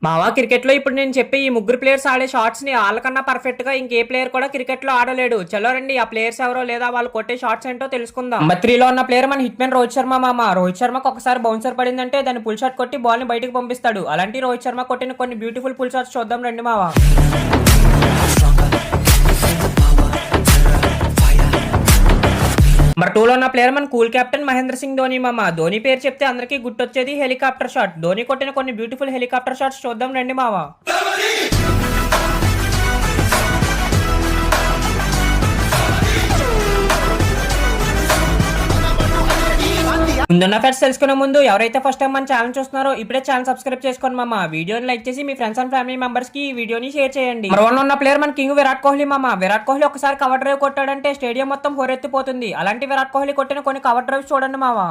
మావా క్రికెట్ లో ఇప్పుడు నేను చెప్పి ఈ ముగ్గురు ప్లేయర్స్ ఆడే షాట్స్ ని వాళ్ళకన్నా పర్ఫెక్ట్ గా ఇంకే ప్లేయర్ కూడా క్రికెట్ లో ఆడలేడు. చలో రండి ఆ ప్లేయర్స్ ఎవరో లేదా వాళ్ళు కొట్టే షాట్స్ ఏంటో తెలుసుకుందాం. నెంబర్ 3 లో ఉన్న ప్లేయర్ మన హిట్ మ్యాన్ రోహిత్ శర్మ మామ. రోహిత్ శర్మకు ఒకసారి బౌన్సర్ పడిందంటే దాన్ని పుల్ షాట్ కొట్టి బాల్ ని బయటకు పంపిస్తాడు. అలాంటి రోహిత్ శర్మ కొట్టిన కొన్ని బ్యూటిఫుల్ పుల్ షాట్స్ చూద్దాం రండి మావా. నెంబర్ 2 లో ఉన్న ప్లేయర్ మన కూల్ కెప్టెన్ మహేంద్ర సింగ్ ధోని మామ. ధోని పేరు చెప్తే అందరికీ గుర్తొచ్చేది హెలికాప్టర్ షాట్. ధోని కొట్టిన కొన్ని బ్యూటిఫుల్ హెలికాప్టర్ షాట్స్ చూద్దాం రండి మావా. ముందున్న ఫ్యాక్ట్స్ తెలుసుకునే ముందు ఎవరైతే ఫస్ట్ టైం మన ఛానల్ చూస్తున్నారో ఇప్పుడే ఛానల్ సబ్స్క్రైబ్ చేసుకోండి మామ. వీడియోని లైక్ చేసి మీ ఫ్రెండ్స్ అండ్ ఫ్యామిలీ మెంబర్స్ కి ఈ వీడియోని షేర్ చేయండి. నెంబర్ 1 లో ఉన్న ప్లేయర్ మన కింగ్ విరాట్ కోహ్లీ మామ. విరాట్ కోహ్లీ ఒకసారి కవర్ డ్రైవ్ కొట్టాడంటే స్టేడియం మొత్తం హోరెత్తిపోతుంది. అలాంటి విరాట్ కోహ్లీ కొట్టిన కొన్ని కవర్ డ్రైవ్స్ చూడండి మావా.